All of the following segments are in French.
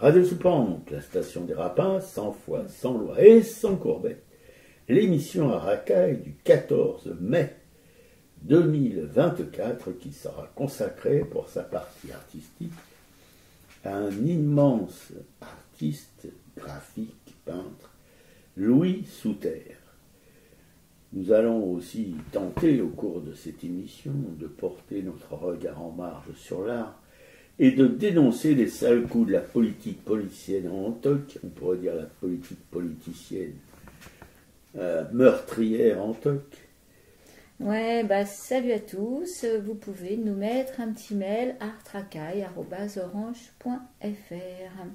Radio sous pente, la station des rapins, sans foi, sans loi et sans courbette. L'émission à Racaille du 14 mai 2024 qui sera consacrée pour sa partie artistique à un immense artiste graphique, peintre, Louis Souterre. Nous allons aussi tenter au cours de cette émission de porter notre regard en marge sur l'art et de dénoncer les sales coups de la politique politicienne en toc, on pourrait dire la politique politicienne meurtrière en toc. Ouais, salut à tous, vous pouvez nous mettre un petit mail artracaille@orange.fr.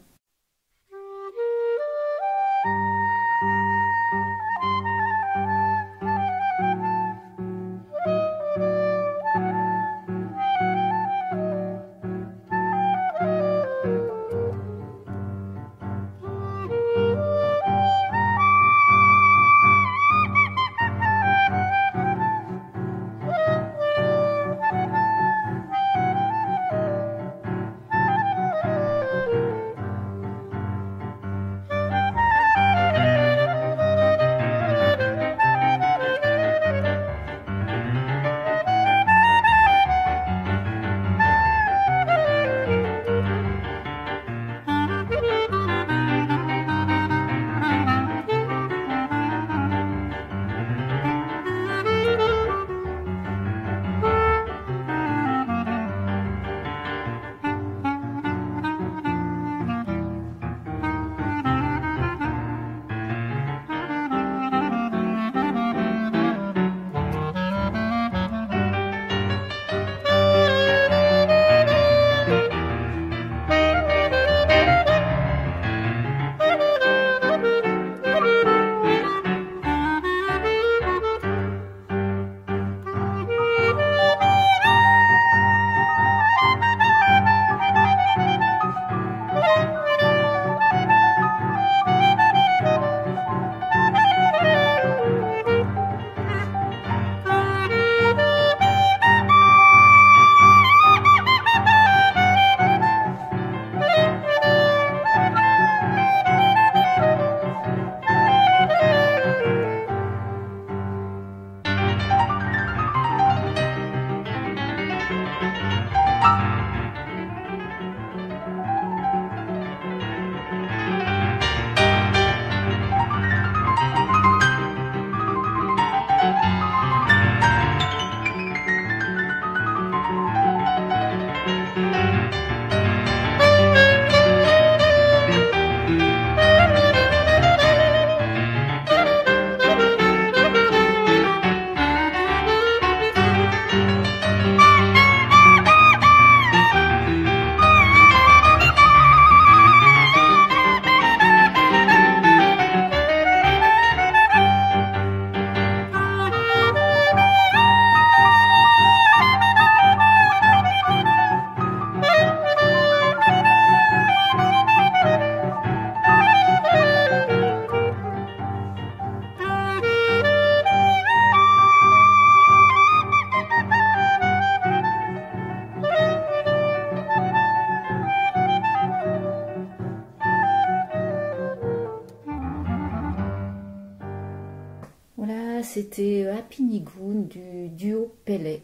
C'était Happy Nigoun du duo Pellet.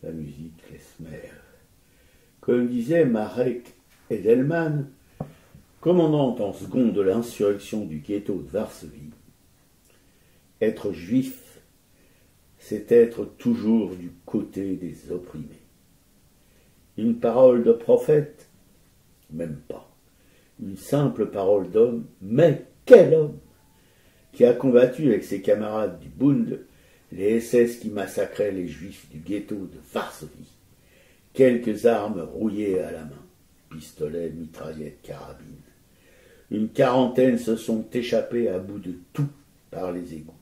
La musique Klezmer. Comme disait Marek Edelman, commandant en second de l'insurrection du ghetto de Varsovie, être juif, c'est être toujours du côté des opprimés. Une parole de prophète, même pas. Une simple parole d'homme, mais quel homme, qui a combattu avec ses camarades du Bund les SS qui massacraient les juifs du ghetto de Varsovie. Quelques armes rouillées à la main, pistolets, mitraillettes, carabines. Une quarantaine se sont échappés à bout de tout par les égouts.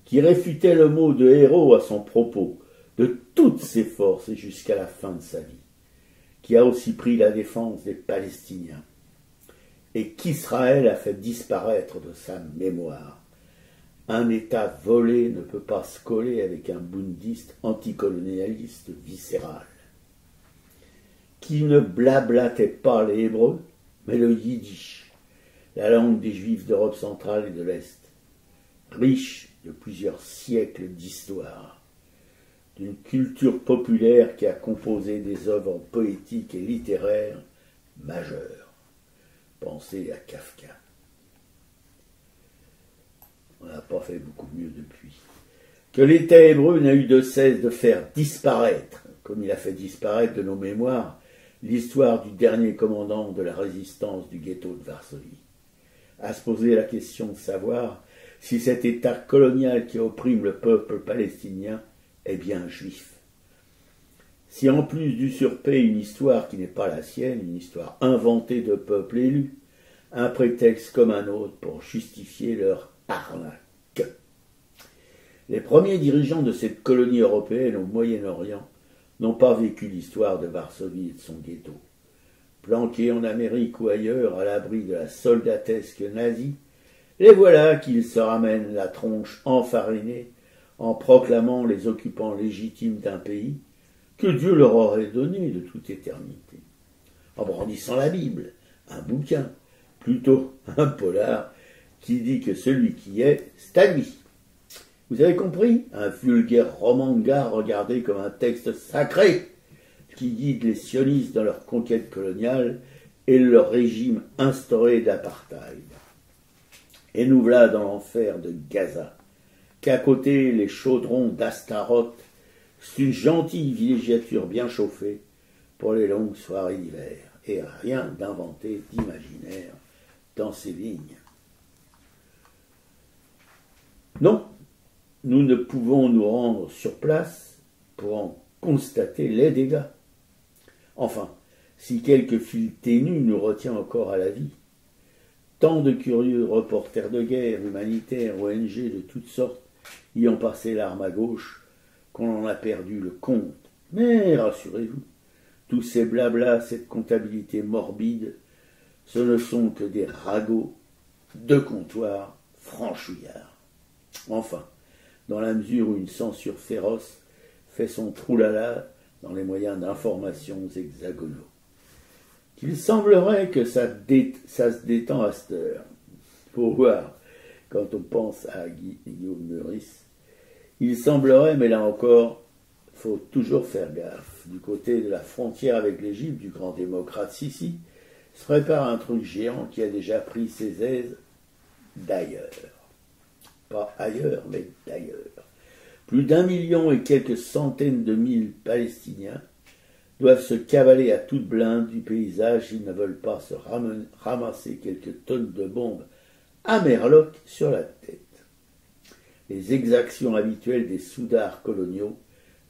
Qui réfutait le mot de héros à son propos, de toutes ses forces et jusqu'à la fin de sa vie. Qui a aussi pris la défense des Palestiniens. Et qu'Israël a fait disparaître de sa mémoire. Un État volé ne peut pas se coller avec un bundiste anticolonialiste viscéral. qui ne blablatait pas les Hébreux, mais le yiddish, la langue des Juifs d'Europe centrale et de l'Est, riche de plusieurs siècles d'histoire, d'une culture populaire qui a composé des œuvres poétiques et littéraires majeures. Pensez à Kafka. On n'a pas fait beaucoup mieux depuis. Que l'État hébreu n'a eu de cesse de faire disparaître, comme il a fait disparaître de nos mémoires, l'histoire du dernier commandant de la résistance du ghetto de Varsovie. À se poser la question de savoir si cet État colonial qui opprime le peuple palestinien est bien juif. Si en plus d'usurper une histoire qui n'est pas la sienne, une histoire inventée de peuples élus, un prétexte comme un autre pour justifier leur arnaque. Les premiers dirigeants de cette colonie européenne au Moyen-Orient n'ont pas vécu l'histoire de Varsovie et de son ghetto. Planqués en Amérique ou ailleurs, à l'abri de la soldatesque nazie, les voilà qu'ils se ramènent la tronche enfarinée en proclamant les occupants légitimes d'un pays que Dieu leur aurait donné de toute éternité, en brandissant la Bible, un bouquin, plutôt un polar, qui dit que celui qui est, c'est à lui. Vous avez compris? Un vulgaire roman de gare regardé comme un texte sacré qui guide les sionistes dans leur conquête coloniale et leur régime instauré d'apartheid. Et nous voilà dans l'enfer de Gaza, qu'à côté les chaudrons d'Astaroth, c'est une gentille villégiature bien chauffée pour les longues soirées d'hiver, et rien d'inventé, d'imaginaire dans ces vignes. Non, nous ne pouvons nous rendre sur place pour en constater les dégâts. Enfin, si quelque fil ténu nous retient encore à la vie, tant de curieux reporters de guerre, humanitaires, ONG de toutes sortes y ont passé l'arme à gauche qu'on en a perdu le compte. Mais rassurez-vous, tous ces blablas, cette comptabilité morbide, ce ne sont que des ragots de comptoir franchouillards. Enfin, dans la mesure où une censure féroce fait son troulala dans les moyens d'information hexagonaux. Qu'il semblerait que ça se détend à cette heure. Faut voir, quand on pense à Guillaume Meurice, il semblerait, mais là encore, faut toujours faire gaffe. Du côté de la frontière avec l'Égypte, du grand démocrate Sisi, se prépare un truc géant qui a déjà pris ses aises d'ailleurs. Pas ailleurs, mais d'ailleurs. Plus d'1 million et quelques centaines de mille Palestiniens doivent se cavaler à toute blinde du paysage s'ils ne veulent pas se ramasser quelques tonnes de bombes à merloc sur la tête. Les exactions habituelles des soudards coloniaux,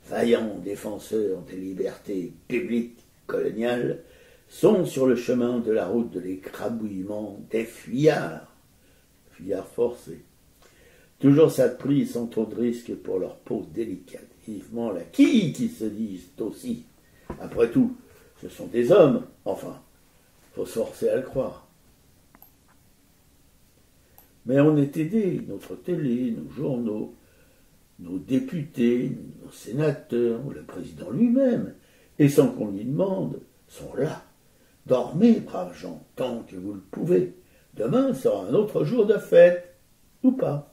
vaillants défenseurs des libertés publiques coloniales, sont sur le chemin de la route de l'écrabouillement des fuyards forcés. Toujours cette prise sans trop de risque pour leur peau délicate. Vivement la qui se disent aussi. Après tout, ce sont des hommes, enfin, faut se forcer à le croire. Mais on est aidé, notre télé, nos journaux, nos députés, nos sénateurs, le président lui-même, et sans qu'on lui demande, sont là. Dormez, braves gens, tant que vous le pouvez. Demain sera un autre jour de fête, ou pas.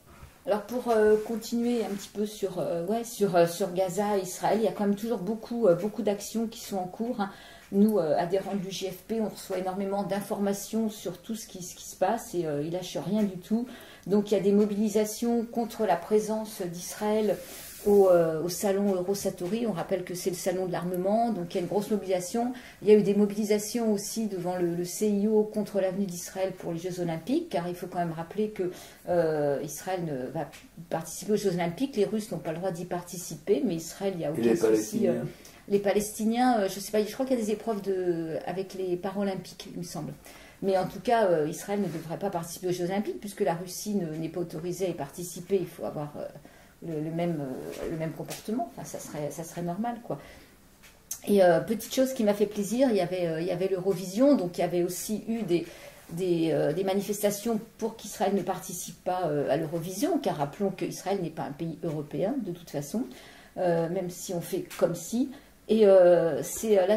Alors pour continuer un petit peu sur Gaza, Israël, il y a quand même toujours beaucoup d'actions qui sont en cours. Hein. Nous, adhérents du JFP, on reçoit énormément d'informations sur tout ce qui se passe et ils ne lâchent rien du tout. Donc il y a des mobilisations contre la présence d'Israël au salon Eurosatori. On rappelle que c'est le salon de l'armement, donc il y a une grosse mobilisation. Il y a eu des mobilisations aussi devant le CIO contre l'avenue d'Israël pour les Jeux Olympiques, car il faut quand même rappeler que Israël ne va participer aux Jeux Olympiques. Les Russes n'ont pas le droit d'y participer, mais Israël, il n'y a aucun souci. Les Palestiniens, je sais pas, je crois qu'il y a des épreuves avec les Paralympiques, il me semble. Mais en tout cas, Israël ne devrait pas participer aux Jeux Olympiques, puisque la Russie n'est pas autorisée à y participer. Il faut avoir le même comportement. Enfin, ça serait normal, quoi. Et petite chose qui m'a fait plaisir, il y avait l'Eurovision, donc il y avait aussi eu des manifestations pour qu'Israël ne participe pas à l'Eurovision, car rappelons qu'Israël n'est pas un pays européen, de toute façon, même si on fait comme si. Et là,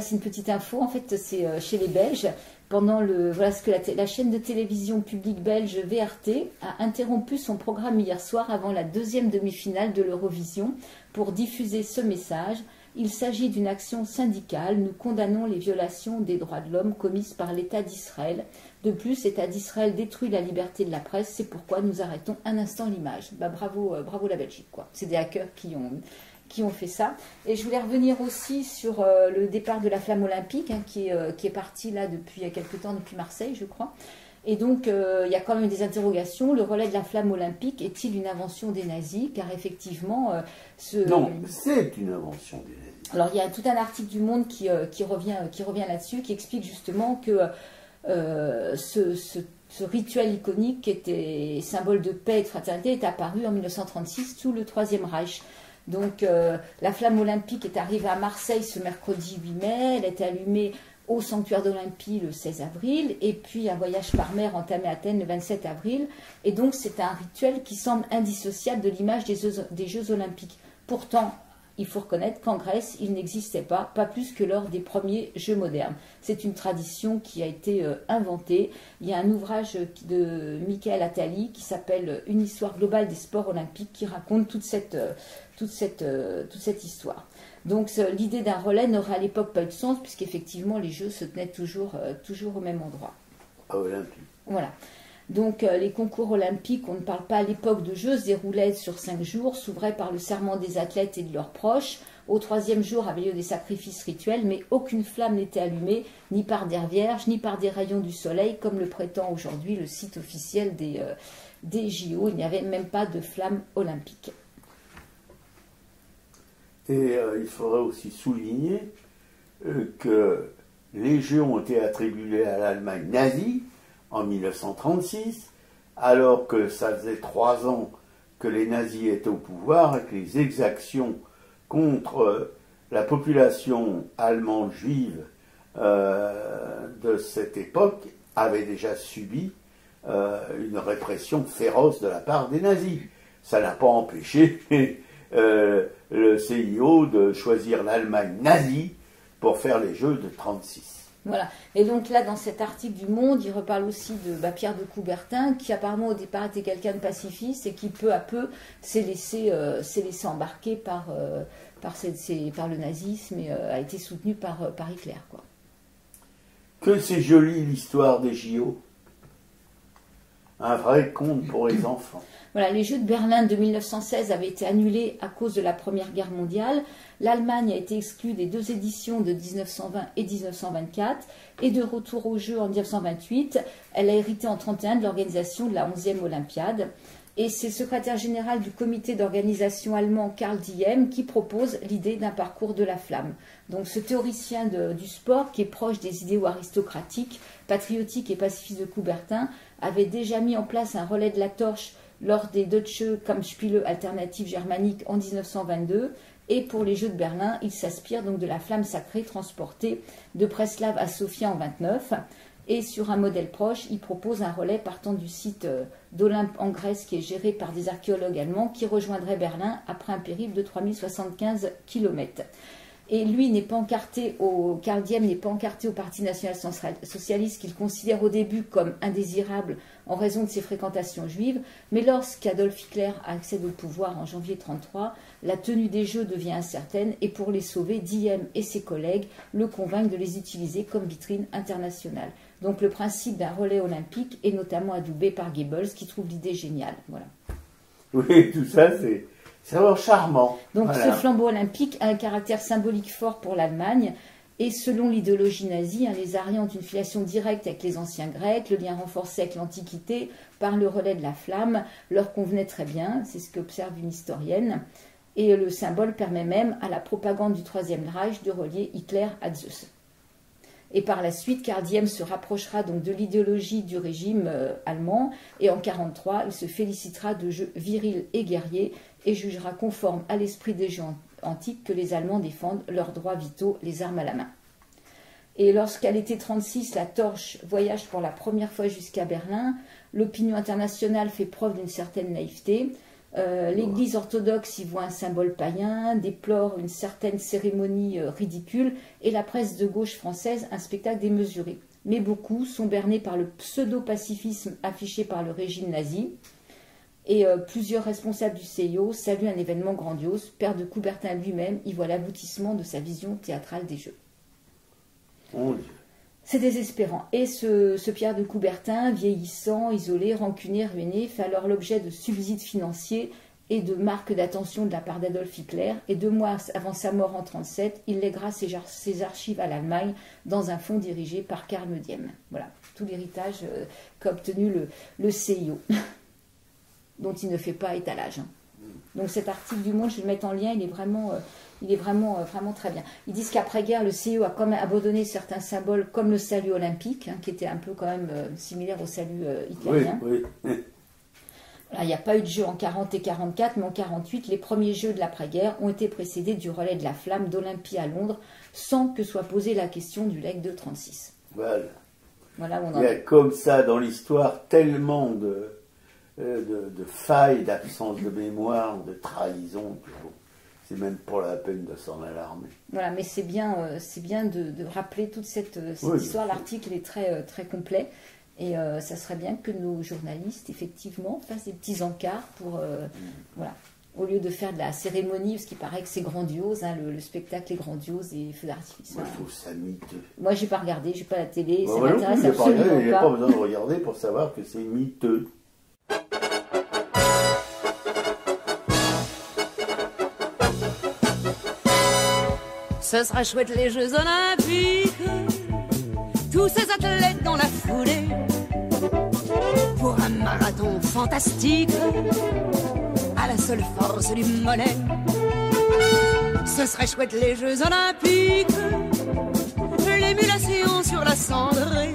c'est une petite info. En fait, c'est chez les Belges. Voilà ce que la chaîne de télévision publique belge VRT a interrompu son programme hier soir avant la deuxième demi-finale de l'Eurovision pour diffuser ce message. Il s'agit d'une action syndicale. Nous condamnons les violations des droits de l'homme commises par l'État d'Israël. De plus, l'État d'Israël détruit la liberté de la presse. C'est pourquoi nous arrêtons un instant l'image. Bravo la Belgique, quoi. C'est des hackers qui ont fait ça. Et je voulais revenir aussi sur le départ de la flamme olympique, hein, qui est parti là depuis quelque temps, depuis Marseille, je crois. Et donc, il y a quand même des interrogations. Le relais de la flamme olympique est-il une invention des nazis? Car effectivement... Non, c'est une invention des nazis. Alors, il y a tout un article du Monde qui revient là-dessus, qui explique justement que ce rituel iconique qui était symbole de paix et de fraternité est apparu en 1936 sous le Troisième Reich. Donc, la flamme olympique est arrivée à Marseille ce mercredi 8 mai. Elle a été allumée au sanctuaire d'Olympie le 16 avril. Et puis, un voyage par mer entamé à Athènes le 27 avril. Et donc, c'est un rituel qui semble indissociable de l'image des Jeux olympiques. Pourtant, il faut reconnaître qu'en Grèce, il n'existait pas plus que lors des premiers Jeux modernes. C'est une tradition qui a été inventée. Il y a un ouvrage de Michael Attali qui s'appelle « Une histoire globale des sports olympiques » qui raconte toute cette histoire. Donc l'idée d'un relais n'aurait à l'époque pas eu de sens puisqu'effectivement les Jeux se tenaient toujours au même endroit. À Olympie. Voilà. Donc les concours olympiques, on ne parle pas à l'époque de Jeux, se déroulaient sur 5 jours, s'ouvraient par le serment des athlètes et de leurs proches. Au 3e jour avaient lieu des sacrifices rituels, mais aucune flamme n'était allumée, ni par des vierges, ni par des rayons du soleil, comme le prétend aujourd'hui le site officiel des JO. Il n'y avait même pas de flamme olympique. Et il faudrait aussi souligner que les Jeux ont été attribués à l'Allemagne nazie en 1936, alors que ça faisait 3 ans que les nazis étaient au pouvoir et que les exactions contre la population allemande juive de cette époque avaient déjà subi une répression féroce de la part des nazis. Ça n'a pas empêché le CIO de choisir l'Allemagne nazie pour faire les Jeux de 1936. Voilà. Et donc là, dans cet article du Monde, il reparle aussi de Pierre de Coubertin, qui apparemment au départ était quelqu'un de pacifiste et qui peu à peu s'est laissé embarquer par le nazisme et a été soutenu par Hitler, quoi. Que c'est joli l'histoire des JO. Un vrai conte pour les enfants. Voilà, les Jeux de Berlin de 1916 avaient été annulés à cause de la Première Guerre mondiale. L'Allemagne a été exclue des 2 éditions de 1920 et 1924. Et de retour aux Jeux en 1928, elle a hérité en 1931 de l'organisation de la 11e Olympiade. Et c'est le secrétaire général du comité d'organisation allemand Karl Diem qui propose l'idée d'un parcours de la flamme. Donc ce théoricien du sport, qui est proche des idéaux aristocratiques, patriotiques et pacifistes de Coubertin, avait déjà mis en place un relais de la torche lors des Deutsche Kampfspiele alternatives germaniques en 1922. Et pour les Jeux de Berlin, il s'inspire donc de la flamme sacrée transportée de Preslav à Sofia en 1929. Et sur un modèle proche, il propose un relais partant du site d'Olympe en Grèce qui est géré par des archéologues allemands qui rejoindraient Berlin après un périple de 3075 km. Et lui Karl Diem n'est pas encarté au Parti national socialiste qu'il considère au début comme indésirable en raison de ses fréquentations juives, mais lorsqu'Adolf Hitler accède au pouvoir en janvier 1933, la tenue des Jeux devient incertaine et pour les sauver, Diem et ses collègues le convainquent de les utiliser comme vitrine internationale. Donc le principe d'un relais olympique est notamment adoubé par Goebbels qui trouve l'idée géniale. Voilà. Oui, tout ça c'est vraiment charmant. Donc voilà. Ce flambeau olympique a un caractère symbolique fort pour l'Allemagne. Et selon l'idéologie nazie, les Ariens ont une filiation directe avec les anciens Grecs, le lien renforcé avec l'Antiquité par le relais de la flamme leur convenait très bien, c'est ce qu'observe une historienne. Et le symbole permet même à la propagande du Troisième Reich de relier Hitler à Zeus. Et par la suite, Karl Diem se rapprochera donc de l'idéologie du régime allemand et en 1943, il se félicitera de jeux virils et guerriers et jugera conforme à l'esprit des jeux antiques que les Allemands défendent leurs droits vitaux, les armes à la main. Et lorsqu'à l'été 1936, la torche voyage pour la première fois jusqu'à Berlin, l'opinion internationale fait preuve d'une certaine naïveté. L'Église orthodoxe y voit un symbole païen, déplore une certaine cérémonie ridicule, et la presse de gauche française un spectacle démesuré. Mais beaucoup sont bernés par le pseudo-pacifisme affiché par le régime nazi. Et plusieurs responsables du CIO saluent un événement grandiose. Père de Coubertin lui-même y voit l'aboutissement de sa vision théâtrale des Jeux. Mon Dieu. C'est désespérant. Et ce Pierre de Coubertin, vieillissant, isolé, rancunier, ruiné, fait alors l'objet de subsides financiers et de marques d'attention de la part d'Adolf Hitler. Et 2 mois avant sa mort en 1937, il lèguera ses archives à l'Allemagne dans un fonds dirigé par Karl Mediem. Voilà, tout l'héritage qu'a obtenu le CIO, dont il ne fait pas étalage. Donc cet article du Monde, je vais le mettre en lien, il est vraiment très bien. Ils disent qu'après-guerre, le CIO a quand même abandonné certains symboles comme le salut olympique, qui était un peu quand même similaire au salut hitlérien. Oui. Voilà, il n'y a pas eu de jeux en 40 et 44, mais en 48, les premiers jeux de l'après-guerre ont été précédés du relais de la flamme d'Olympie à Londres, sans que soit posée la question du legs de 36. Voilà. Voilà où on en Il y a est. comme ça dans l'histoire tellement de failles, d'absence de mémoire, de trahison. Bon, c'est même pas la peine de s'en alarmer. Voilà, mais c'est bien de rappeler toute cette Oui, histoire. L'article est très complet. Et ça serait bien que nos journalistes, effectivement, fassent des petits encarts pour... voilà. Au lieu de faire de la cérémonie, parce qu'il paraît que c'est grandiose, hein, le spectacle est grandiose et feu d'artifice. Moi, je trouve ça miteux. Moi, j'ai pas regardé, j'ai pas la télé, ça Moi non m'intéresse plus, absolument il n'y a pas besoin de regarder pour savoir que c'est miteux. Ce sera chouette les Jeux Olympiques, tous ces athlètes dans la foulée, pour un marathon fantastique, à la seule force du mollet. Ce serait chouette les Jeux Olympiques, l'émulation sur la cendrée.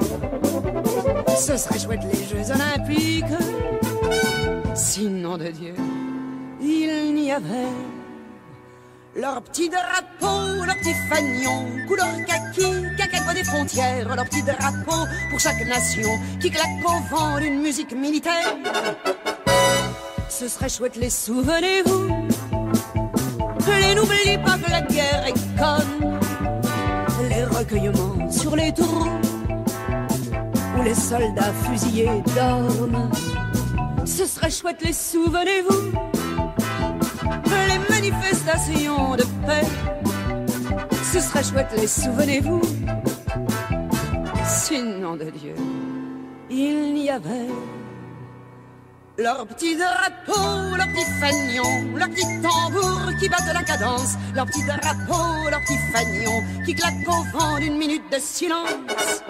Ce serait chouette les Jeux Olympiques, sinon de Dieu, il n'y avait leur petit drapeau, leur petit fanion, couleur kaki, cacadois des frontières, leur petit drapeau pour chaque nation qui claque au vent d'une musique militaire. Ce serait chouette, les souvenez-vous, les n'oubliez pas que la guerre est conne, les recueillements sur les tours où les soldats fusillés dorment. Ce serait chouette, les souvenez-vous, les manifestations de paix. Ce serait chouette, les souvenez-vous, sinon de Dieu, il n'y avait leur petit drapeau, leur petit fanion, leur petit tambour qui battent la cadence, leur petit drapeau, leur petit fanion qui claque au vent d'une minute de silence.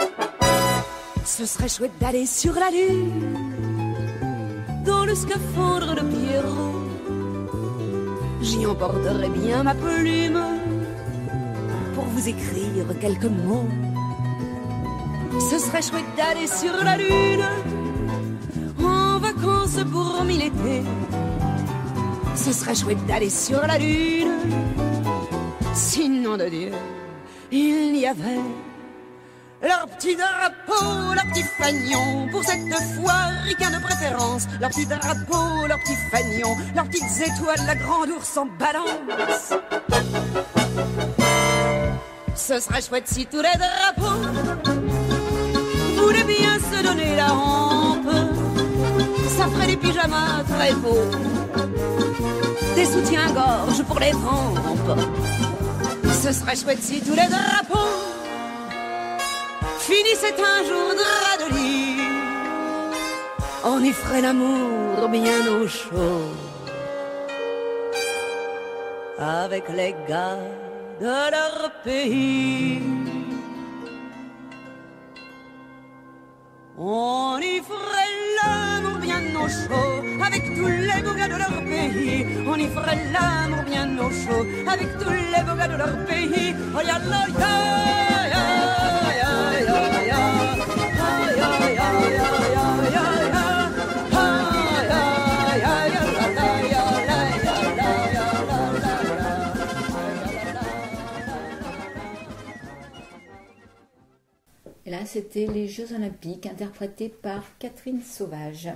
Ce serait chouette d'aller sur la lune, dans le scaphandre de Pierrot. J'y emporterai bien ma plume pour vous écrire quelques mots. Ce serait chouette d'aller sur la lune en vacances pour l'été. Ce serait chouette d'aller sur la lune, sinon de Dieu, il y avait leur petit drapeau, leur petit fanion, pour cette fois, ricain de préférence. Leur petit drapeau, leur petit fanion, leurs petites étoiles, la grande ours en balance. Ce serait chouette si tous les drapeaux voulaient bien se donner la rampe. Ça ferait des pyjamas très beaux, des soutiens-gorge pour les rampes. Ce serait chouette si tous les drapeaux finissait un jour drap de lit. On y ferait l'amour bien au chaud avec les gars de leur pays. On y ferait l'amour bien au chaud avec tous les beaux gars de leur pays. On y ferait l'amour bien au chaud avec tous les beaux gars de leur pays. Oh, ya, la, ya, ya. Et là, c'était les Jeux Olympiques interprétés par Catherine Sauvage.